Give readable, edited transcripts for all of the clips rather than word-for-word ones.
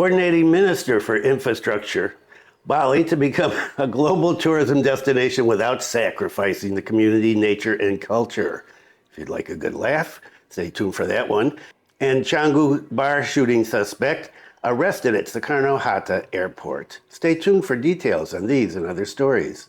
Coordinating Minister for Infrastructure, Bali to become a global tourism destination without sacrificing the community, nature, and culture. If you'd like a good laugh, stay tuned for that one. And Canggu bar shooting suspect arrested at Soekarno-Hatta Airport. Stay tuned for details on these and other stories.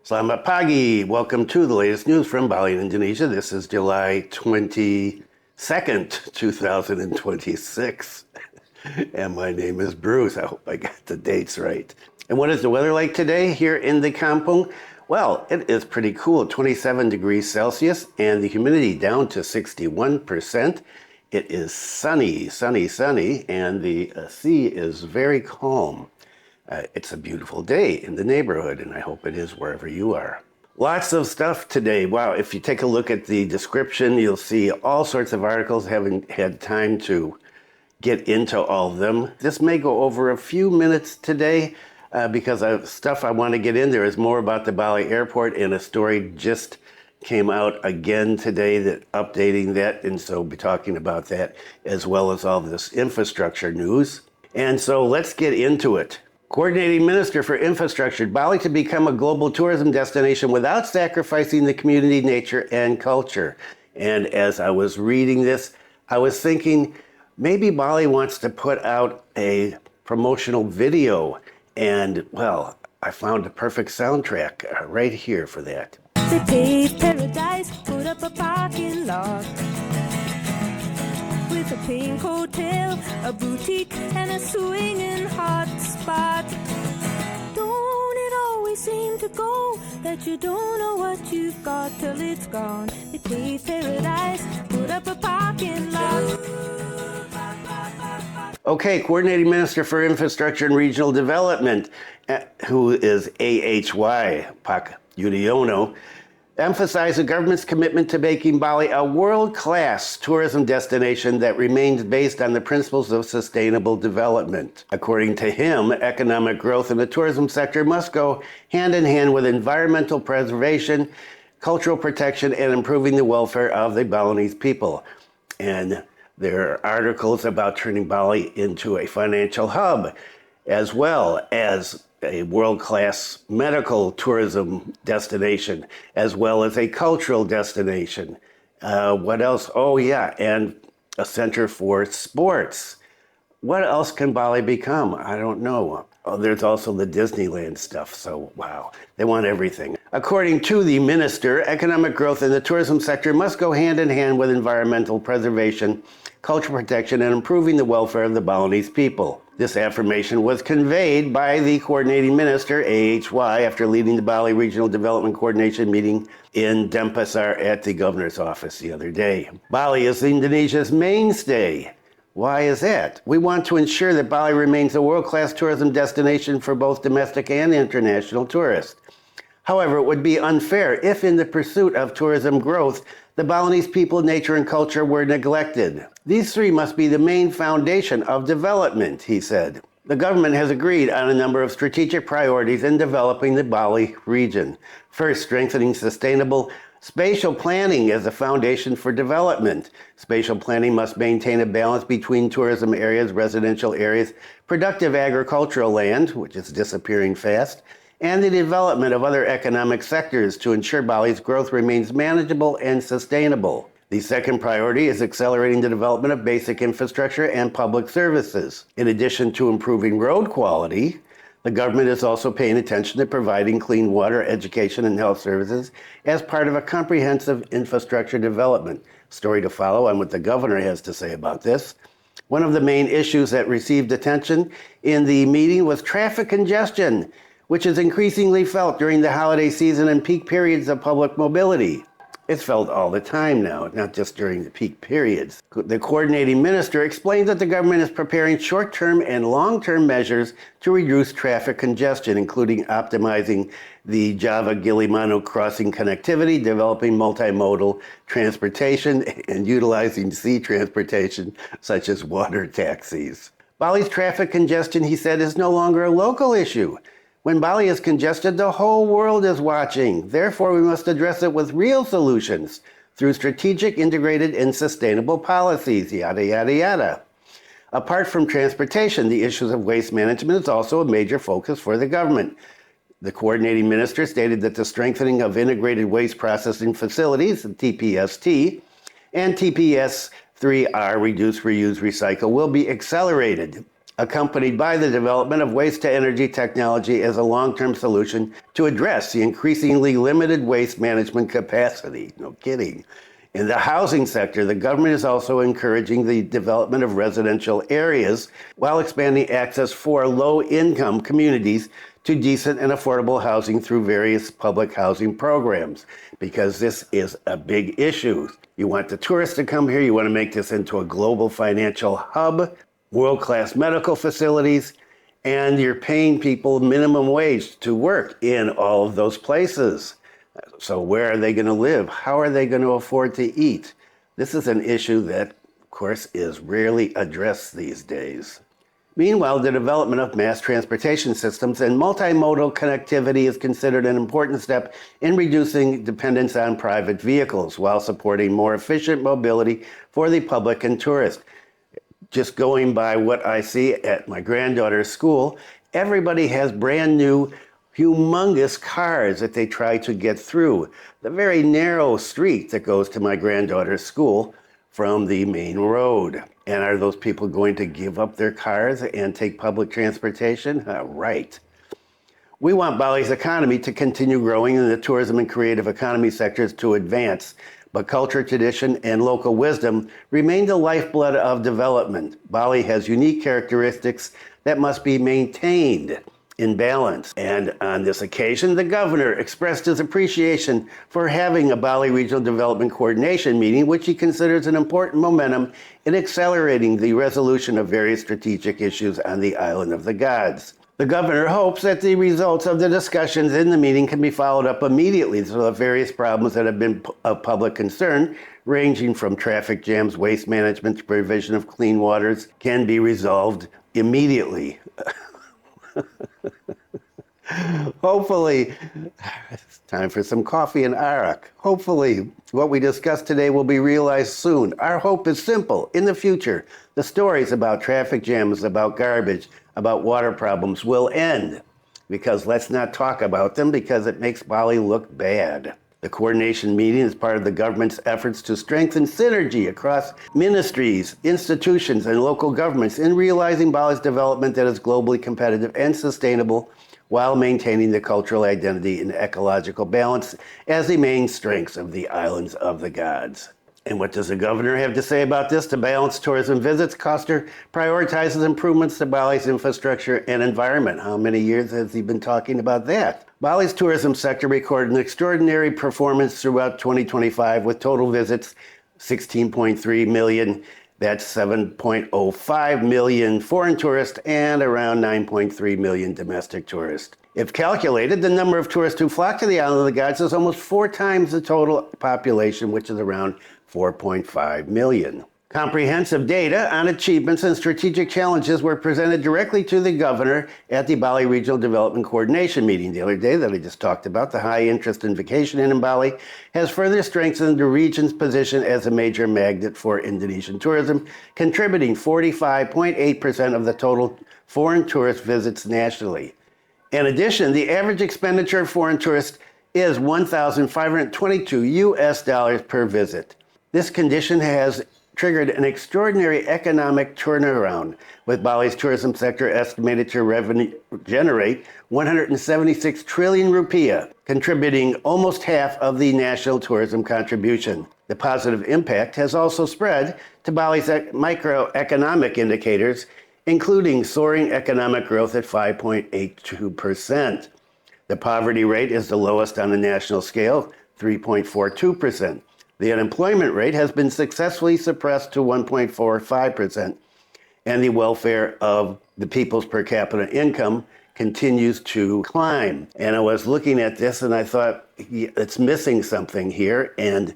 Selamat pagi. Welcome to the latest news from Bali, Indonesia. This is July 22nd, 2026. And my name is Bruce. I hope I got the dates right. And what is the weather like today here in the kampung? Well, it is pretty cool, 27 degrees Celsius, and the humidity down to 61%. It is sunny, and the sea is very calm. It's a beautiful day in the neighborhood, and I hope it is wherever you are. Lots of stuff today. Wow, if you take a look at the description, you'll see all sorts of articles. Haven't had time to get into all of them. This may go over a few minutes today because stuff I want to get in. There is more about the Bali Airport, and a story just came out again today that updating that, and so we'll be talking about that as well as all this infrastructure news. And so let's get into it. Coordinating Minister for Infrastructure, Bali to become a global tourism destination without sacrificing the community, nature, and culture. And as I was reading this, I was thinking maybe Bali wants to put out a promotional video. And, well, I found a perfect soundtrack right here for that. They paved paradise, put up a parking lot with a pink hotel, a boutique, and a swinging hot spot. Don't it always seem to go that you don't know what you've got till it's gone? They paved paradise, put up a parking lot. Okay, Coordinating Minister for Infrastructure and Regional Development, who is AHY, Pak Yudhoyono, emphasized the government's commitment to making Bali a world-class tourism destination that remains based on the principles of sustainable development. According to him, economic growth in the tourism sector must go hand in hand with environmental preservation, cultural protection, and improving the welfare of the Balinese people. And there are articles about turning Bali into a financial hub, as well as a world-class medical tourism destination, as well as a cultural destination. What else? Oh yeah, and a center for sports. What else can Bali become? I don't know. Oh, there's also the Disneyland stuff, so wow, they want everything. According to the minister, economic growth in the tourism sector must go hand in hand with environmental preservation, cultural protection, and improving the welfare of the Balinese people. This affirmation was conveyed by the coordinating minister, AHY, after leading the Bali Regional Development Coordination meeting in Denpasar at the governor's office the other day. Bali is Indonesia's mainstay. Why is that? We want to ensure that Bali remains a world-class tourism destination for both domestic and international tourists. However, it would be unfair if in the pursuit of tourism growth, the Balinese people, nature, and culture were neglected. These three must be the main foundation of development, he said. The government has agreed on a number of strategic priorities in developing the Bali region. First, strengthening sustainable spatial planning as a foundation for development. Spatial planning must maintain a balance between tourism areas, residential areas, productive agricultural land, which is disappearing fast, and the development of other economic sectors to ensure Bali's growth remains manageable and sustainable. The second priority is accelerating the development of basic infrastructure and public services. In addition to improving road quality, the government is also paying attention to providing clean water, education, and health services as part of a comprehensive infrastructure development. Story to follow on what the governor has to say about this. One of the main issues that received attention in the meeting was traffic congestion, which is increasingly felt during the holiday season and peak periods of public mobility. It's felt all the time now, not just during the peak periods. The coordinating minister explained that the government is preparing short-term and long-term measures to reduce traffic congestion, including optimizing the Java-Gilimanuk crossing connectivity, developing multimodal transportation, and utilizing sea transportation, such as water taxis. Bali's traffic congestion, he said, is no longer a local issue, When Bali is congested, the whole world is watching. Therefore, we must address it with real solutions through strategic, integrated, and sustainable policies, yada, yada, yada. Apart from transportation, the issues of waste management is also a major focus for the government. The coordinating minister stated that the strengthening of integrated waste processing facilities, TPST, and TPS3R, reduce, reuse, recycle, will be accelerated, accompanied by the development of waste-to-energy technology as a long-term solution to address the increasingly limited waste management capacity. No kidding. In the housing sector, the government is also encouraging the development of residential areas while expanding access for low-income communities to decent and affordable housing through various public housing programs, because this is a big issue. You want the tourists to come here, you want to make this into a global financial hub, world-class medical facilities, and you're paying people minimum wage to work in all of those places. So where are they going to live? How are they going to afford to eat? This is an issue that, of course, is rarely addressed these days. Meanwhile, the development of mass transportation systems and multimodal connectivity is considered an important step in reducing dependence on private vehicles while supporting more efficient mobility for the public and tourists. Just going by what I see at my granddaughter's school, everybody has brand new, humongous cars that they try to get through the very narrow street that goes to my granddaughter's school from the main road. And are those people going to give up their cars and take public transportation? Right. We want Bali's economy to continue growing and the tourism and creative economy sectors to advance. But culture, tradition, and local wisdom remain the lifeblood of development. Bali has unique characteristics that must be maintained in balance. And on this occasion, the governor expressed his appreciation for having a Bali Regional Development Coordination meeting, which he considers an important momentum in accelerating the resolution of various strategic issues on the island of the gods. The governor hopes that the results of the discussions in the meeting can be followed up immediately so that various problems that have been of public concern, ranging from traffic jams, waste management, to provision of clean waters, can be resolved immediately. Hopefully, it's time for some coffee and arak. Hopefully, what we discussed today will be realized soon. Our hope is simple. In the future, the stories about traffic jams, about garbage, about water problems will end. Because let's not talk about them because it makes Bali look bad. The coordination meeting is part of the government's efforts to strengthen synergy across ministries, institutions, and local governments in realizing Bali's development that is globally competitive and sustainable while maintaining the cultural identity and ecological balance as the main strengths of the islands of the gods. And what does the governor have to say about this? To balance tourism visits, Koster prioritizes improvements to Bali's infrastructure and environment. How many years has he been talking about that? Bali's tourism sector recorded an extraordinary performance throughout 2025 with total visits 16.3 million. That's 7.05 million foreign tourists and around 9.3 million domestic tourists. If calculated, the number of tourists who flock to the island of the gods is almost 4 times the total population, which is around 4.5 million. Comprehensive data on achievements and strategic challenges were presented directly to the governor at the Bali Regional Development Coordination meeting the other day that I just talked about. The high interest in vacation in Bali has further strengthened the region's position as a major magnet for Indonesian tourism, contributing 45.8% of the total foreign tourist visits nationally. In addition, the average expenditure of foreign tourists is $1,522 per visit. This condition has triggered an extraordinary economic turnaround, with Bali's tourism sector estimated to generate 176 trillion rupiah, contributing almost half of the national tourism contribution. The positive impact has also spread to Bali's microeconomic indicators, including soaring economic growth at 5.82%. The poverty rate is the lowest on the national scale, 3.42%. The unemployment rate has been successfully suppressed to 1.45%, and the welfare of the people's per capita income continues to climb. And I was looking at this and I thought, it's missing something here, and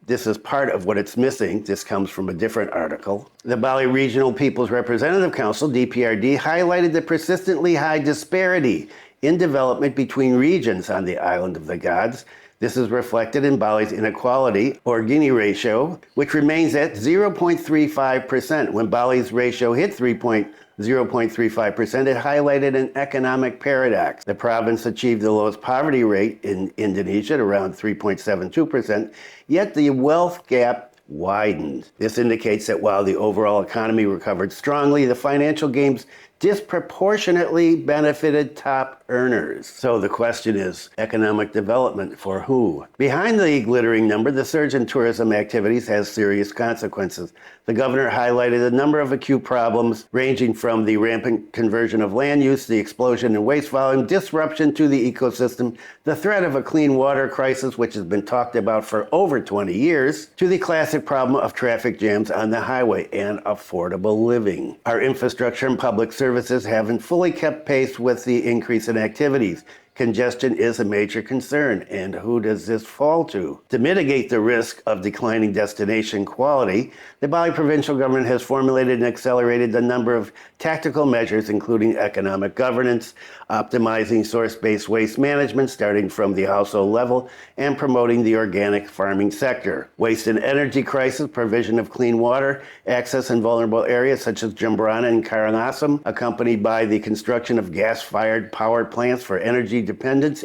this is part of what it's missing. This comes from a different article. The Bali Regional People's Representative Council, DPRD, highlighted the persistently high disparity in development between regions on the island of the gods. This is reflected in Bali's inequality, or Gini ratio, which remains at 0.35%. When Bali's ratio hit 0.35%, it highlighted an economic paradox. The province achieved the lowest poverty rate in Indonesia at around 3.72%, yet the wealth gap widened. This indicates that while the overall economy recovered strongly, the financial gains disproportionately benefited top earners. So the question is, economic development for who? Behind the glittering number, the surge in tourism activities has serious consequences. The governor highlighted a number of acute problems, ranging from the rampant conversion of land use, the explosion in waste volume, disruption to the ecosystem, the threat of a clean water crisis, which has been talked about for over 20 years, to the classic problem of traffic jams on the highway and affordable living. Our infrastructure and public services haven't fully kept pace with the increase in activities. Congestion is a major concern, and who does this fall to? To mitigate the risk of declining destination quality, the Bali provincial government has formulated and accelerated a number of tactical measures, including economic governance, optimizing source-based waste management starting from the household level, and promoting the organic farming sector. Waste and energy crisis, provision of clean water, access in vulnerable areas such as Jembrana and Karangasem, accompanied by the construction of gas-fired power plants for energy independence,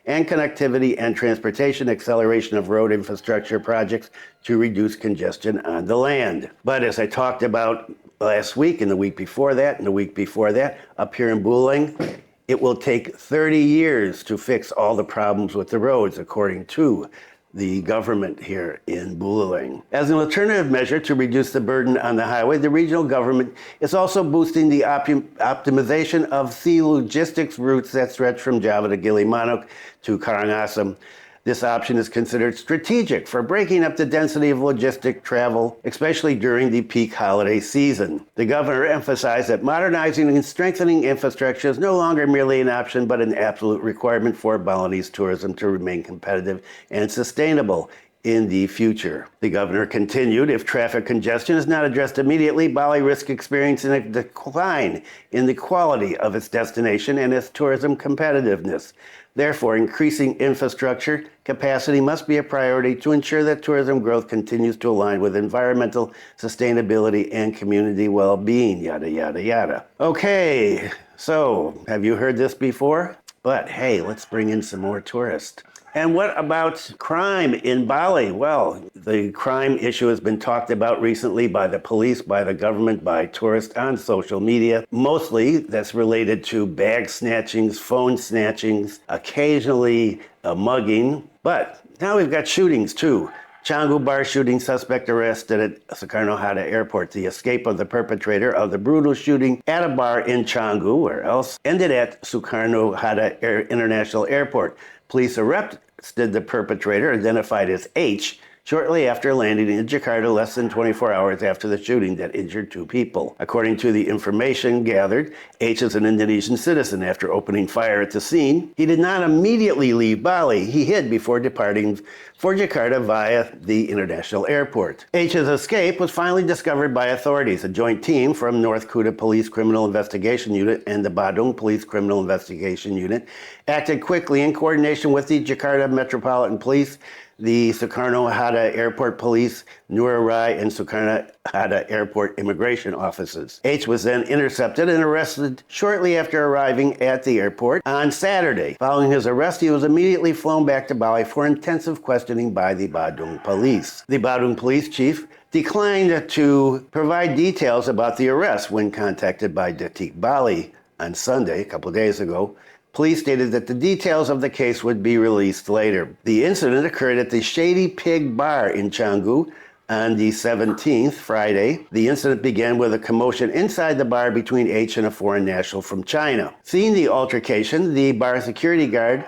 and connectivity and transportation, acceleration of road infrastructure projects to reduce congestion on the land. But as I talked about last week and the week before that and the week before that, up here in Buleleng, it will take 30 years to fix all the problems with the roads, according to the government here in Buleleng. As an alternative measure to reduce the burden on the highway, the regional government is also boosting the optimization of sea logistics routes that stretch from Java to Gili-Manuk to Karangasem. This option is considered strategic for breaking up the density of logistic travel, especially during the peak holiday season. The governor emphasized that modernizing and strengthening infrastructure is no longer merely an option, but an absolute requirement for Balinese tourism to remain competitive and sustainable in the future. The governor continued, if traffic congestion is not addressed immediately, Bali risks experiencing a decline in the quality of its destination and its tourism competitiveness. Therefore, increasing infrastructure capacity must be a priority to ensure that tourism growth continues to align with environmental sustainability and community well-being, yada, yada, yada. Okay, so have you heard this before? But hey, let's bring in some more tourists. And what about crime in Bali? Well, the crime issue has been talked about recently by the police, by the government, by tourists on social media. Mostly that's related to bag snatchings, phone snatchings, occasionally a mugging. But now we've got shootings too. Canggu bar shooting suspect arrested at Soekarno-Hatta Airport. The escape of the perpetrator of the brutal shooting at a bar in Canggu, or else, ended at Soekarno-Hatta International Airport. Police arrested the perpetrator, identified as H, shortly after landing in Jakarta less than 24 hours after the shooting that injured 2 people. According to the information gathered, H is an Indonesian citizen. After opening fire at the scene, he did not immediately leave Bali. He hid before departing for Jakarta via the international airport. H's escape was finally discovered by authorities. A joint team from North Kuta Police Criminal Investigation Unit and the Badung Police Criminal Investigation Unit acted quickly in coordination with the Jakarta Metropolitan Police, the Soekarno-Hatta Airport Police, Ngurah Rai, and Soekarno-Hatta Airport Immigration Offices. H was then intercepted and arrested shortly after arriving at the airport on Saturday. Following his arrest, he was immediately flown back to Bali for intensive questioning by the Badung Police. The Badung Police Chief declined to provide details about the arrest when contacted by Detik Bali on Sunday, a couple of days ago. Police stated that the details of the case would be released later. The incident occurred at the Shady Pig Bar in Canggu on the 17th, Friday. The incident began with a commotion inside the bar between H and a foreign national from China. Seeing the altercation, the bar security guard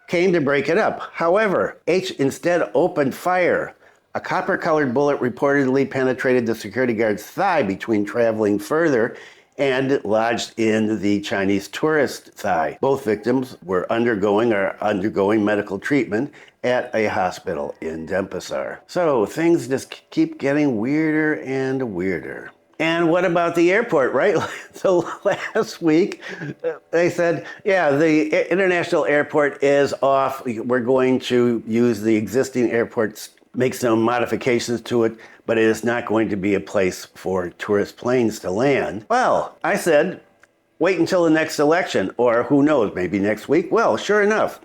came to break it up. However, H instead opened fire. A copper-colored bullet reportedly penetrated the security guard's thigh between traveling further and lodged in the Chinese tourist thigh. Both victims were undergoing medical treatment at a hospital in Denpasar. So things just keep getting weirder and weirder. And what about the airport, right? So last week, they said, yeah, the international airport is off. We're going to use the existing airports, make some modifications to it, but it is not going to be a place for tourist planes to land. Well, I said, wait until the next election, or who knows, maybe next week. Well, sure enough,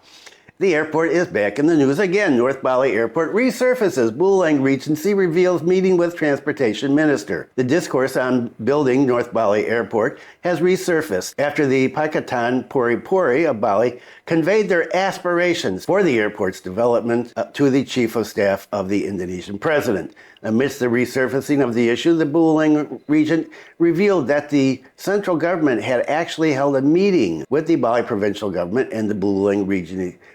the airport is back in the news again. North Bali Airport resurfaces. Buleleng Regency reveals meeting with Transportation Minister. The discourse on building North Bali Airport has resurfaced after the Paiketan Puri-puri of Bali conveyed their aspirations for the airport's development to the Chief of Staff of the Indonesian President. Amidst the resurfacing of the issue, the Buleleng Regent revealed that the central government had actually held a meeting with the Bali provincial government and the Buleleng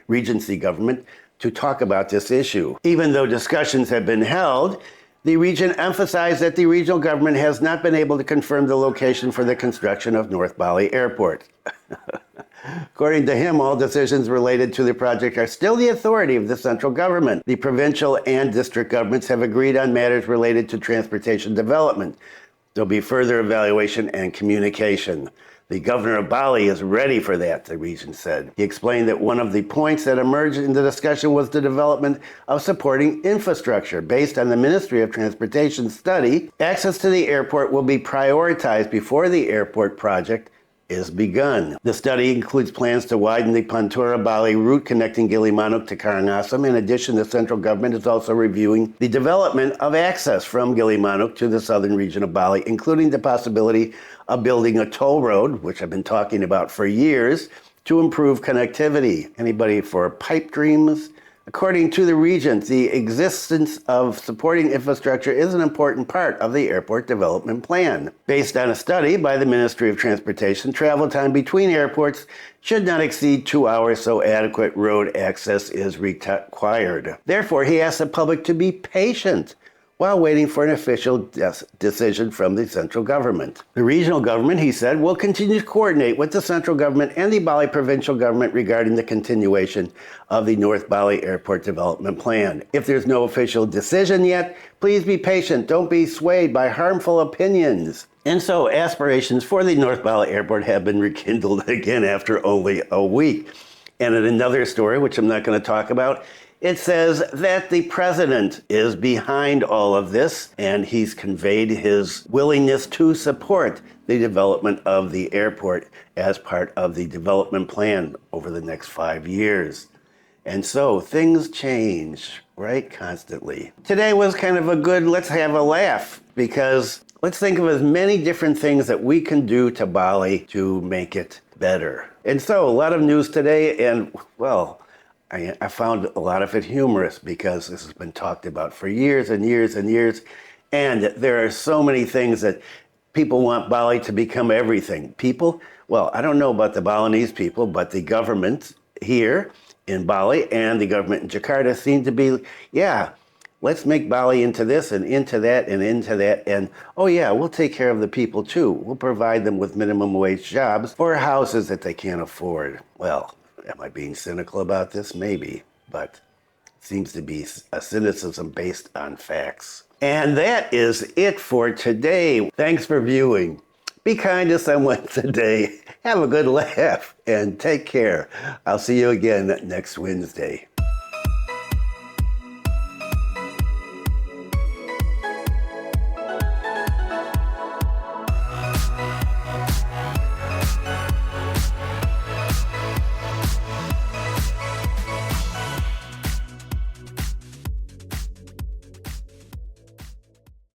Regency government to talk about this issue. Even though discussions have been held, the regent emphasized that the regional government has not been able to confirm the location for the construction of North Bali Airport. According to him, all decisions related to the project are still the authority of the central government. The provincial and district governments have agreed on matters related to transportation development. There'll be further evaluation and communication. The governor of Bali is ready for that, the regent said. He explained that one of the points that emerged in the discussion was the development of supporting infrastructure. Based on the Ministry of Transportation study, access to the airport will be prioritized before the airport project is begun. The study includes plans to widen the Pantura-Bali route connecting Gilimanuk to Karangasem. In addition, the central government is also reviewing the development of access from Gilimanuk to the southern region of Bali, including the possibility of building a toll road, which I've been talking about for years, to improve connectivity. Anybody for pipe dreams? According to the Regent, the existence of supporting infrastructure is an important part of the airport development plan. Based on a study by the Ministry of Transportation, travel time between airports should not exceed 2 hours, so adequate road access is required. Therefore, he asked the public to be patient while waiting for an official decision from the central government. The regional government, he said, will continue to coordinate with the central government and the Bali provincial government regarding the continuation of the North Bali Airport Development Plan. If there's no official decision yet, please be patient. Don't be swayed by harmful opinions. And so aspirations for the North Bali Airport have been rekindled again after only a week. And in another story, which I'm not going to talk about, it says that the president is behind all of this, and he's conveyed his willingness to support the development of the airport as part of the development plan over the next 5 years. And so things change, right, constantly. Today was kind of a good let's have a laugh, because let's think of as many different things that we can do to Bali to make it better. And so a lot of news today, and well, I found a lot of it humorous because this has been talked about for years and years and years. And there are so many things that people want Bali to become everything. People, well, I don't know about the Balinese people, but the government here in Bali and the government in Jakarta seem to be, yeah, let's make Bali into this and into that and into that. And, oh yeah, we'll take care of the people too. We'll provide them with minimum wage jobs or houses that they can't afford. Well, am I being cynical about this? Maybe, but it seems to be a cynicism based on facts. And that is it for today. Thanks for viewing. Be kind to someone today. Have a good laugh and take care. I'll see you again next Wednesday.